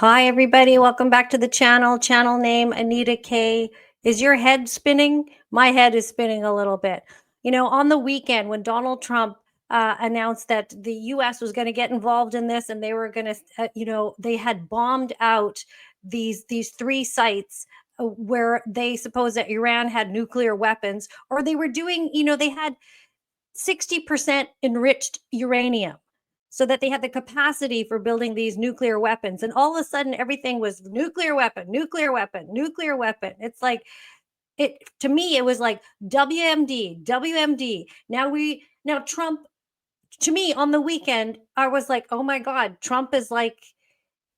Hi, everybody. Welcome back to the channel. Channel name Anita K. Is your head spinning? My head is spinning a little bit. On the weekend when Donald Trump announced that the U.S. was going to get involved in this, and they were going to, they had bombed out these three sites where they suppose that Iran had nuclear weapons, or they were doing, they had 60% enriched uranium so that they had the capacity for building these nuclear weapons. And all of a sudden, everything was nuclear weapon, nuclear weapon, nuclear weapon. It's like, to me, it was like WMD, WMD. Now Trump, to me, on the weekend, I was like, oh my God, Trump is like,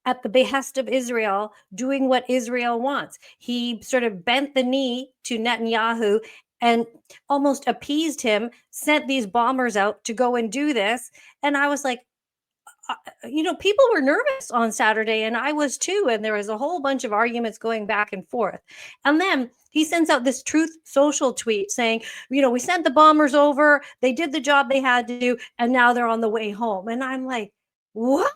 at the behest of Israel, doing what Israel wants. He sort of bent the knee to Netanyahu and almost appeased him, sent these bombers out to go and do this. And I was like, people were nervous on Saturday, and I was too. And there was a whole bunch of arguments going back and forth. And then he sends out this Truth Social tweet saying, we sent the bombers over, they did the job they had to do, and now they're on the way home. And I'm like, what?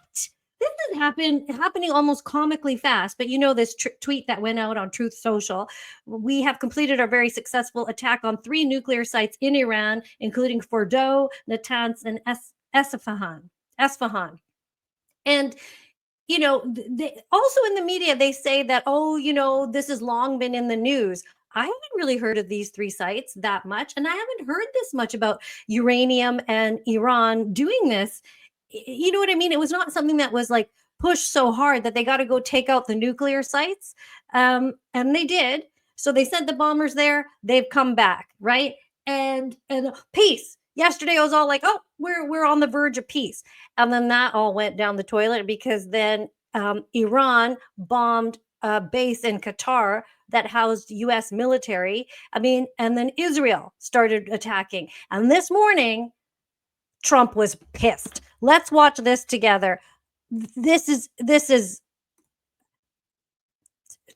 This is happening almost comically fast. But this tweet that went out on Truth Social: we have completed our very successful attack on 3 nuclear sites in Iran, including Fordow, Natanz, and Esfahan. And they also, in the media, they say that, this has long been in the news. I haven't really heard of these 3 sites that much, and I haven't heard this much about uranium and Iran doing this. You know what I mean? It was not something that was like pushed so hard that they got to go take out the nuclear sites, and they did. So they sent the bombers there. They've come back, right? And peace. Yesterday I was all like, oh, we're on the verge of peace. And then that all went down the toilet because then Iran bombed a base in Qatar that housed U.S. military. And then Israel started attacking. And this morning, Trump was pissed. Let's watch this together. This is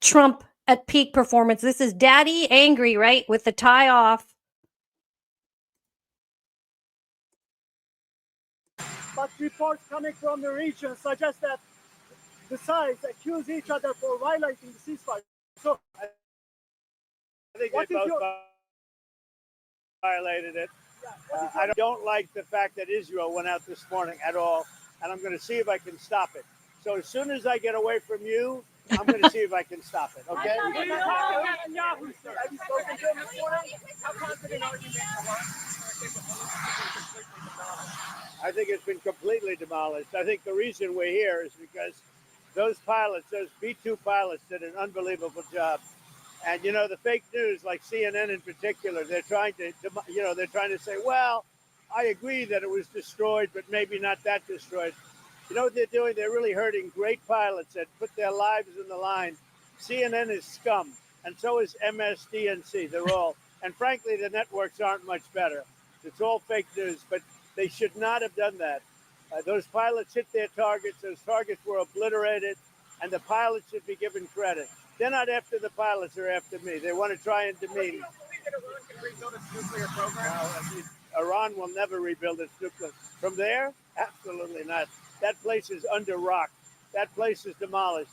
Trump at peak performance. This is Daddy angry, right? With the tie off. But reports coming from the region suggest that the sides accuse each other for violating the ceasefire. So I think they both violated it. Yeah, I don't like the fact that Israel went out this morning at all, and I'm going to see if I can stop it. So as soon as I get away from you, I'm going to see if I can stop it. Okay? Have you spoken to him this morning? How confident are you I think it's been completely demolished. I think the reason we're here is because those pilots, those B-2 pilots, did an unbelievable job. And the fake news, like CNN in particular, they're trying to say, well, I agree that it was destroyed, but maybe not that destroyed. You know what they're doing? They're really hurting great pilots that put their lives in the line. CNN is scum, and so is MSDNC. They're all, and frankly, the networks aren't much better. It's all fake news, but they should not have done that. Those pilots hit their targets. Those targets were obliterated, and the pilots should be given credit. They're not after the pilots, they're after me. They want to try and demean. Do you believe that Iran can rebuild its nuclear program? Iran will never rebuild its nuclear. From there? Absolutely not. That place is under rock. That place is demolished.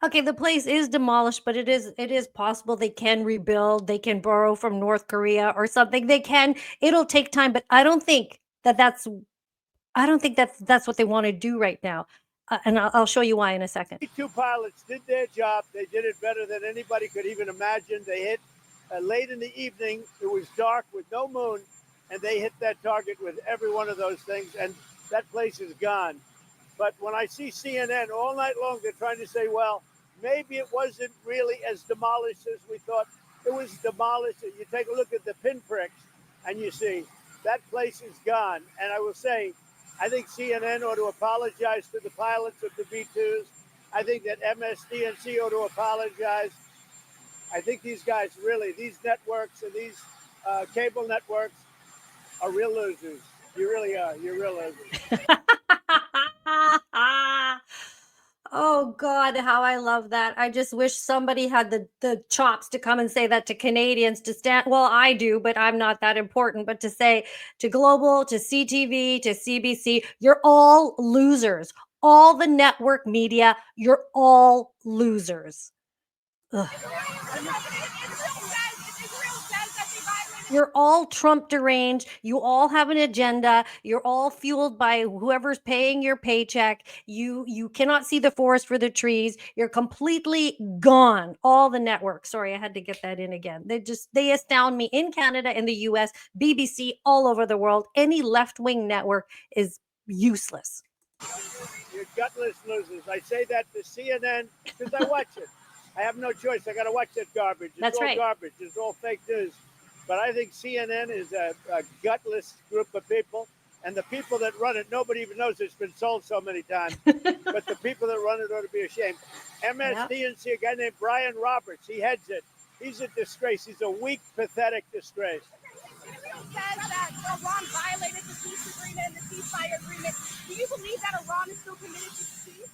Okay, the place is demolished, but it is possible they can rebuild. They can borrow from North Korea or something. They can. It'll take time, but I don't think that's what they want to do right now. And I'll show you why in a second. 2 pilots did their job. They did it better than anybody could even imagine. They hit late in the evening. It was dark with no moon, and they hit that target with every one of those things, and that place is gone. But when I see CNN all night long, they're trying to say, well, maybe it wasn't really as demolished as we thought. It was demolished. You take a look at the pinpricks, and you see that place is gone. And I will say, I think CNN ought to apologize to the pilots of the B-2s. I think that MSDNC ought to apologize. I think these guys really, these networks and these cable networks are real losers. You really are. You're real losers. Oh God, how I love that. I just wish somebody had the chops to come and say that to Canadians, to stand. Well, I do, but I'm not that important. But to say to Global, to CTV, to CBC, you're all losers. All the network media, you're all losers. Ugh. You're all Trump deranged. You all have an agenda. You're all fueled by whoever's paying your paycheck. You cannot see the forest for the trees. You're completely gone. All the networks. Sorry, I had to get that in again. They astound me in Canada, in the US, BBC, all over the world. Any left-wing network is useless. You're gutless losers. I say that to CNN because I watch it. I have no choice. I got to watch that garbage. It's That's all right. garbage. It's all fake news. But I think CNN is a gutless group of people. And the people that run it, nobody even knows it's been sold so many times. But the people that run it ought to be ashamed. MSDNC, a guy named Brian Roberts, he heads it. He's a disgrace. He's a weak, pathetic disgrace. Israel says that Iran violated the peace agreement and the ceasefire agreement. Do you believe that Iran is still committed to peace?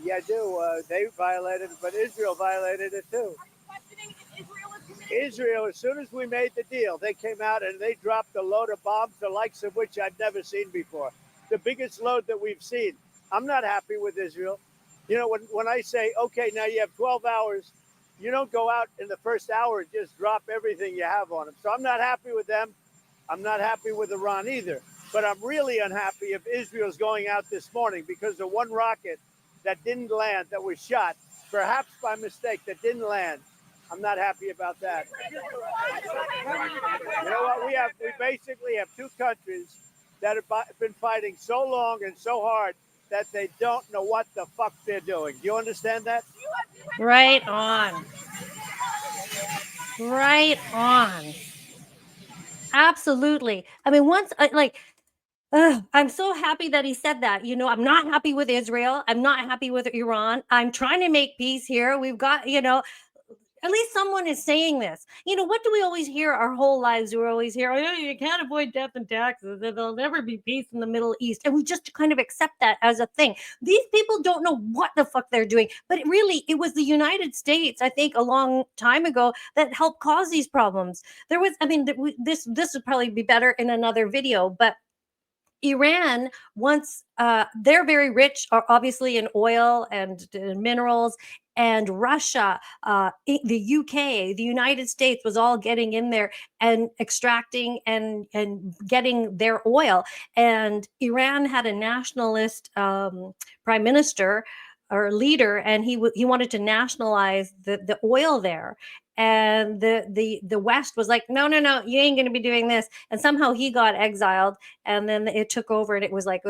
Yeah, I do. They violated it, but Israel violated it too. Are you questioning if Israel is committed? Israel, as soon as we made the deal, they came out and they dropped a load of bombs, the likes of which I've never seen before. The biggest load that we've seen. I'm not happy with Israel. You know, when I say, okay, now you have 12 hours, you don't go out in the first hour and just drop everything you have on them. So I'm not happy with them. I'm not happy with Iran either. But I'm really unhappy if Israel's going out this morning because of one rocket that didn't land, that was shot, perhaps by mistake, that didn't land. I'm not happy about that. You know what? We basically have two countries that have been fighting so long and so hard that they don't know what the fuck they're doing. Do you understand that? Right on. Right on. Absolutely. I mean, I'm so happy that he said that. You know, I'm not happy with Israel. I'm not happy with Iran. I'm trying to make peace here. We've got, at least someone is saying this. You know, what do we always hear our whole lives? We always hear, oh, you can't avoid death and taxes. There'll never be peace in the Middle East. And we just kind of accept that as a thing. These people don't know what the fuck they're doing. But it was the United States, I think, a long time ago that helped cause these problems. There was, I mean, this would probably be better in another video, but Iran wants, they're very rich, obviously, in oil and minerals. And Russia, the UK, the United States was all getting in there and extracting and getting their oil. And Iran had a nationalist prime minister or leader, and he wanted to nationalize the oil there. And the West was like, no, you ain't going to be doing this. And somehow he got exiled, and then it took over, and it was like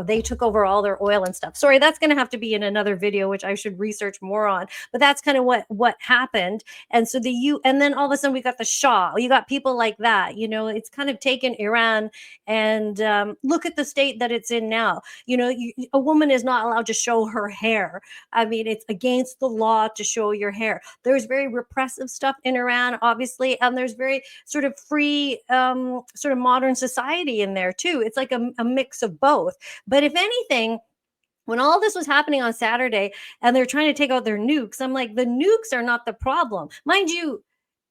they took over all their oil and stuff. Sorry, that's going to have to be in another video, which I should research more on. But that's kind of what happened. And so and then all of a sudden we got the Shah. You got people like that. You know, it's kind of taken Iran, and look at the state that it's in now. You know, a woman is not allowed to show her hair. I mean, it's against the law to show your hair. There's very repressive stuff in Iran, obviously, and there's very sort of free, sort of modern society in there too. It's like a mix of both. But if anything, when all this was happening on Saturday and they're trying to take out their nukes, I'm like, the nukes are not the problem. Mind you,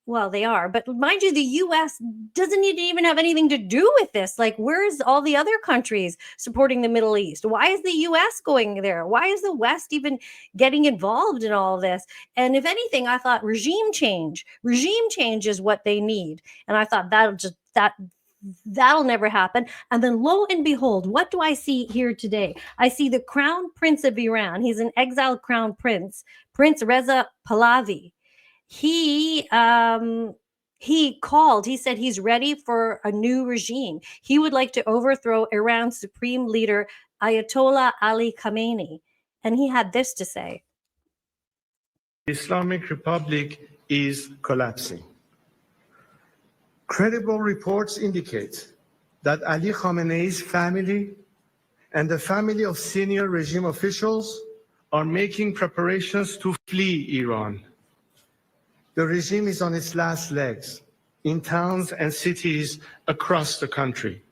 well, they are, but mind you, the US doesn't even have anything to do with this. Like, where's all the other countries supporting the Middle East? Why is the US going there? Why is the West even getting involved in all of this? And if anything, I thought regime change is what they need. And I thought that'll never happen. And then lo and behold, what do I see here today? I see the Crown Prince of Iran. He's an exiled Crown Prince, Prince Reza Pahlavi. He said he's ready for a new regime. He would like to overthrow Iran's supreme leader, Ayatollah Ali Khamenei. And he had this to say. The Islamic Republic is collapsing. Credible reports indicate that Ali Khamenei's family and the family of senior regime officials are making preparations to flee Iran. The regime is on its last legs in towns and cities across the country.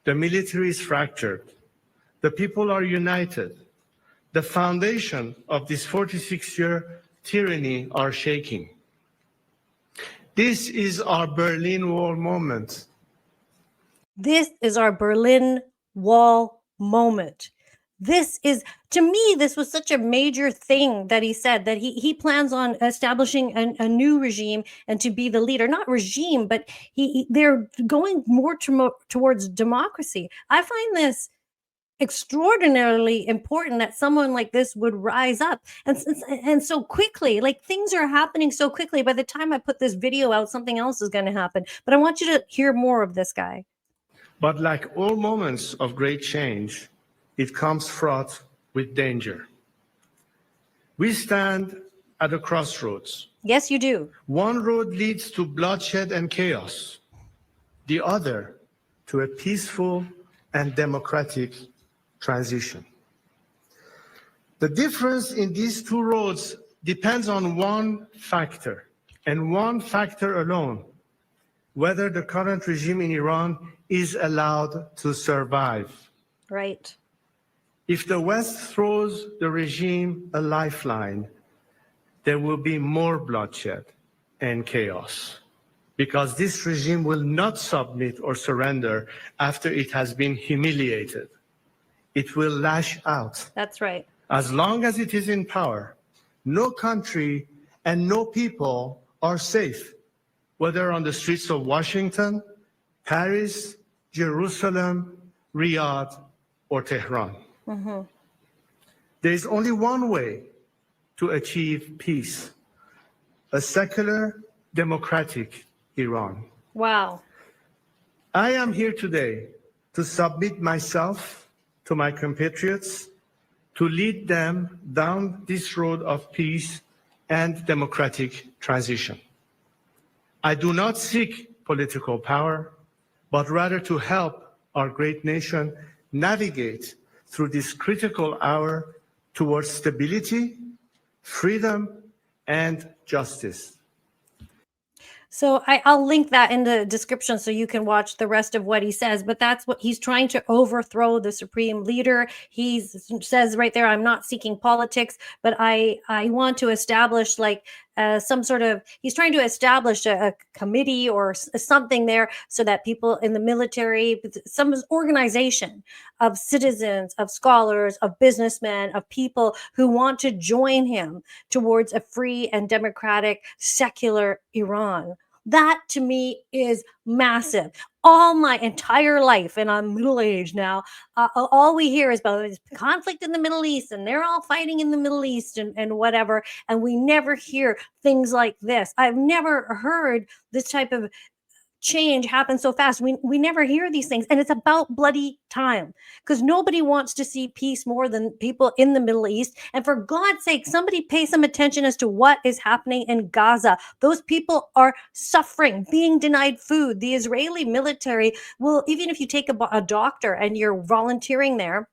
The military is fractured. The people are united. The foundation of this 46-year tyranny are shaking. This is our Berlin Wall moment. This is our Berlin Wall moment. This is, to me, this was such a major thing that he said, that he plans on establishing a new regime and to be the leader, not regime, but they're going more towards democracy. I find this extraordinarily important that someone like this would rise up and so quickly. Like, things are happening so quickly. By the time I put this video out, something else is going to happen. But I want you to hear more of this guy. But like all moments of great change, it comes fraught with danger. We stand at a crossroads. Yes, you do. One road leads to bloodshed and chaos, the other to a peaceful and democratic transition. The difference in these two roads depends on one factor, and one factor alone: whether the current regime in Iran is allowed to survive. Right. If the West throws the regime a lifeline, there will be more bloodshed and chaos, because this regime will not submit or surrender after it has been humiliated. It will lash out. That's right. As long as it is in power, no country and no people are safe, whether on the streets of Washington, Paris, Jerusalem, Riyadh, or Tehran. Mm-hmm. There is only one way to achieve peace: a secular, democratic Iran. Wow. I am here today to submit myself to my compatriots, to lead them down this road of peace and democratic transition. I do not seek political power, but rather to help our great nation navigate through this critical hour towards stability, freedom, and justice. So I'll link that in the description so you can watch the rest of what he says. But that's what he's trying to overthrow the supreme leader. He says right there, I'm not seeking politics, but I want to establish like some sort of, he's trying to establish a committee or something there so that people in the military, some organization of citizens, of scholars, of businessmen, of people who want to join him towards a free and democratic, secular Iran. That to me is massive. All my entire life, and I'm middle-aged now, all we hear is about this conflict in the Middle East, and they're all fighting in the Middle East and whatever, and we never hear things like this. I've never heard this type of change happen so fast. We never hear these things, and it's about bloody time, because nobody wants to see peace more than people in the Middle East. And for God's sake, somebody pay some attention as to what is happening in Gaza. Those people are suffering, being denied food. The Israeli military will, even if you take a doctor and you're volunteering there,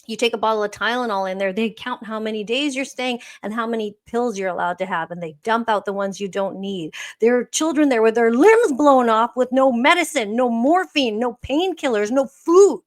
you take a bottle of Tylenol in there, they count how many days you're staying and how many pills you're allowed to have, and they dump out the ones you don't need. There are children there with their limbs blown off with no medicine, no morphine, no painkillers, no food.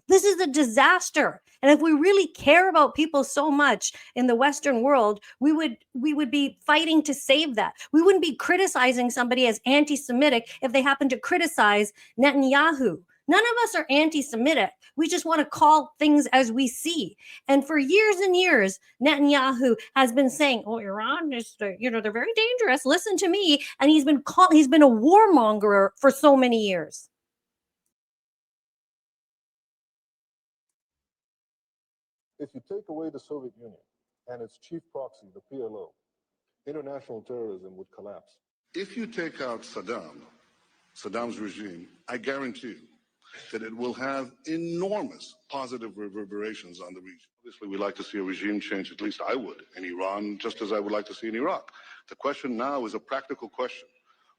This is a disaster. And if we really care about people so much in the Western world, we would be fighting to save that. We wouldn't be criticizing somebody as anti-Semitic if they happen to criticize Netanyahu. None of us are anti-Semitic. We just want to call things as we see. And for years and years, Netanyahu has been saying, "Oh, Iran is, they're very dangerous. Listen to me." And he's been a warmonger for so many years. If you take away the Soviet Union and its chief proxy, the PLO, international terrorism would collapse. If you take out Saddam's regime, I guarantee you that it will have enormous positive reverberations on the region. Obviously, we like to see a regime change, at least I would, in Iran, just as I would like to see in Iraq. The question now is a practical question.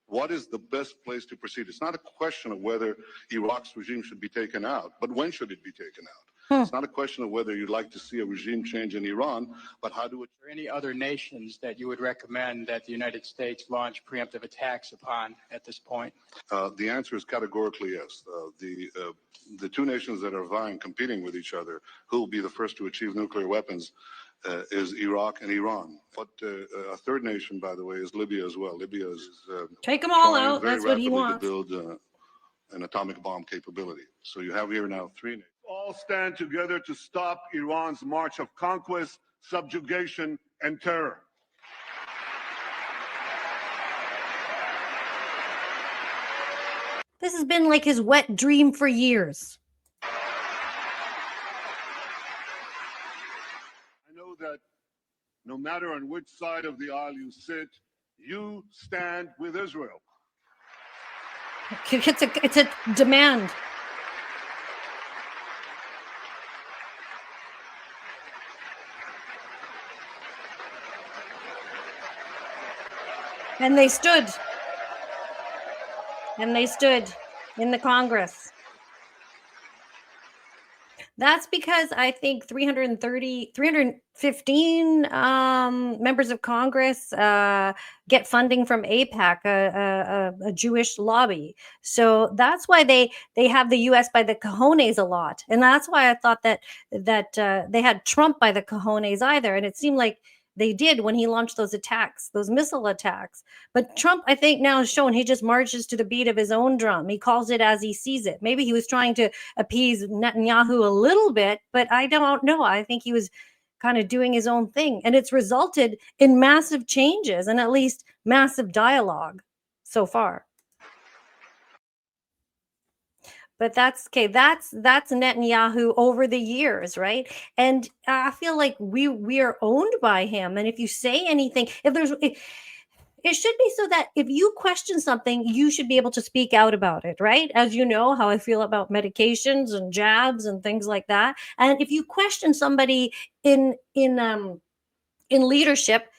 What is the best place to proceed? It's not a question of whether Iraq's regime should be taken out, but when should it be taken out? It's not a question of whether you'd like to see a regime change in Iran, but how do it... Are there any other nations that you would recommend that the United States launch preemptive attacks upon at this point? The answer is categorically yes. The two nations that are vying, competing with each other, who will be the first to achieve nuclear weapons, is Iraq and Iran. But a third nation, by the way, is Libya as well. Libya is take them all out. That's what he wants. To build an atomic bomb capability. So you have here now three nations. All stand together to stop Iran's march of conquest, subjugation, and terror. This has been like his wet dream for years. I know that no matter on which side of the aisle you sit, you stand with Israel. It's a demand. And they stood. And they stood in the Congress. That's because I think 315 members of Congress get funding from AIPAC, a Jewish lobby. So that's why they have the U.S. by the cojones a lot, and that's why I thought that they had Trump by the cojones either, and it seemed like they did when he launched those attacks, those missile attacks. But Trump, I think, now has shown he just marches to the beat of his own drum. He calls it as he sees it. Maybe he was trying to appease Netanyahu a little bit, but I don't know. I think he was kind of doing his own thing. And it's resulted in massive changes and at least massive dialogue so far. But that's okay. That's Netanyahu over the years, right? And I feel like we are owned by him. And if you say anything, it should be so that if you question something, you should be able to speak out about it, right? As you know how I feel about medications and jabs and things like that. And if you question somebody in leadership,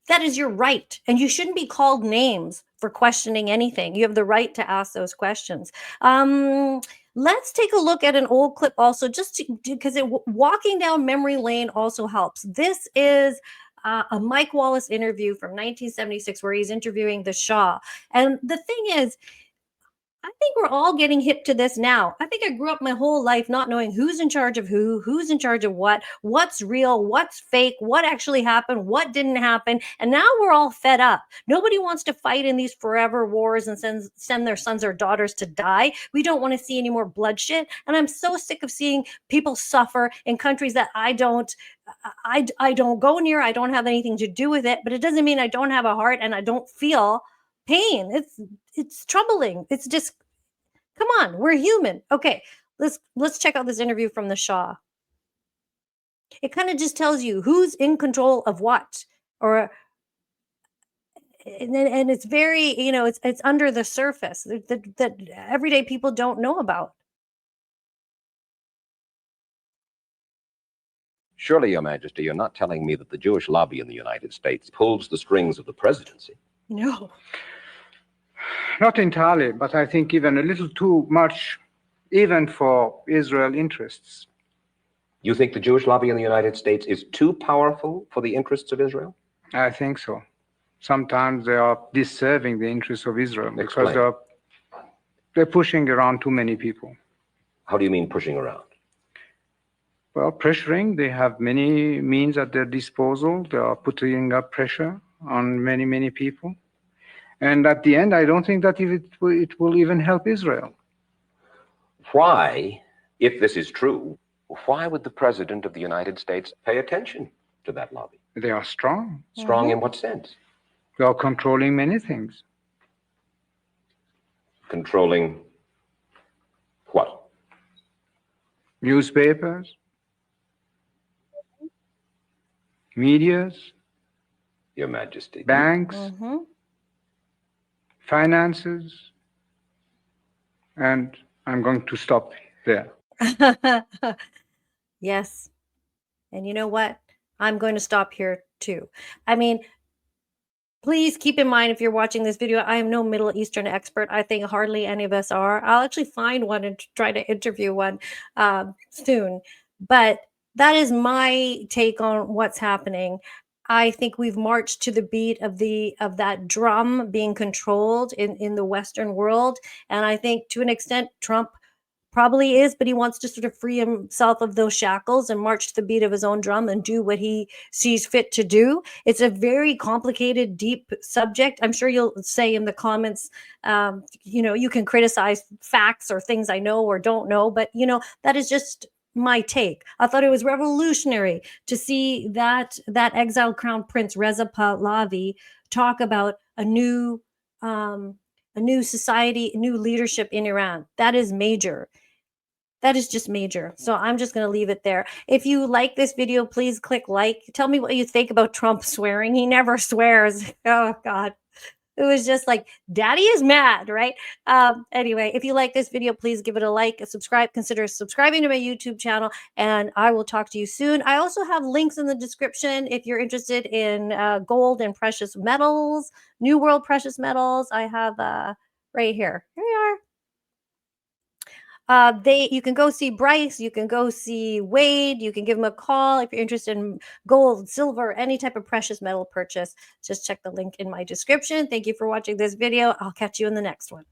that is your right, and you shouldn't be called names for questioning anything. You have the right to ask those questions. Let's take a look at an old clip also, just because walking down memory lane also helps. This is a Mike Wallace interview from 1976 where he's interviewing the Shah. And the thing is, I think we're all getting hip to this now. I think I grew up my whole life not knowing who's in charge of who's in charge of what, what's real, what's fake, what actually happened, what didn't happen. And now we're all fed up. Nobody wants to fight in these forever wars and send their sons or daughters to die. We don't want to see any more bloodshed. And I'm so sick of seeing people suffer in countries that I don't go near. I don't have anything to do with it, but it doesn't mean I don't have a heart and I don't feel pain. It's troubling. It's just, come on, we're human. Okay, let's check out this interview from the Shah. It kind of just tells you who's in control of what, and it's very, it's under the surface that everyday people don't know about. Surely, Your Majesty, you're not telling me that the Jewish lobby in the United States pulls the strings of the presidency. No. Not entirely, but I think even a little too much, even for Israel interests. You think the Jewish lobby in the United States is too powerful for the interests of Israel? I think so. Sometimes they are disserving the interests of Israel because Explain. they're pushing around too many people. How do you mean pushing around? Well, pressuring. They have many means at their disposal. They are putting up pressure on many, many people. And at the end, I don't think that it will even help Israel. Why, if this is true, why would the President of the United States pay attention to that lobby? They are strong. Strong in what sense? They are controlling many things. Controlling what? Newspapers, medias, Your Majesty. banks, finances, and I'm going to stop there. Yes. And you know what? I'm going to stop here too. I mean, please keep in mind, if you're watching this video, I am no Middle Eastern expert. I think hardly any of us are. I'll actually find one and try to interview one soon. But that is my take on what's happening. I think we've marched to the beat of that drum being controlled in the Western world. And I think to an extent, Trump Probably is, but he wants to sort of free himself of those shackles and march to the beat of his own drum and do what he sees fit to do. It's a very complicated, deep subject. I'm sure you'll say in the comments, you can criticize facts or things I know or don't know, but that is just my take. I thought it was revolutionary to see that exiled crown prince Reza Pahlavi talk about a new society, new leadership in Iran. That is major. That is just major. So I'm just going to leave it there. If you like this video, please click like. Tell me what you think about Trump swearing. He never swears. Oh, God. It was just like, daddy is mad, right? Anyway, if you like this video, please give it a like, subscribe, consider subscribing to my YouTube channel, and I will talk to you soon. I also have links in the description if you're interested in gold and precious metals, New World precious metals. I have right here. Here we are. You can go see Bryce, you can go see Wade, you can give him a call if you're interested in gold, silver, any type of precious metal purchase. Just check the link in my description. Thank you for watching this video. I'll catch you in the next one.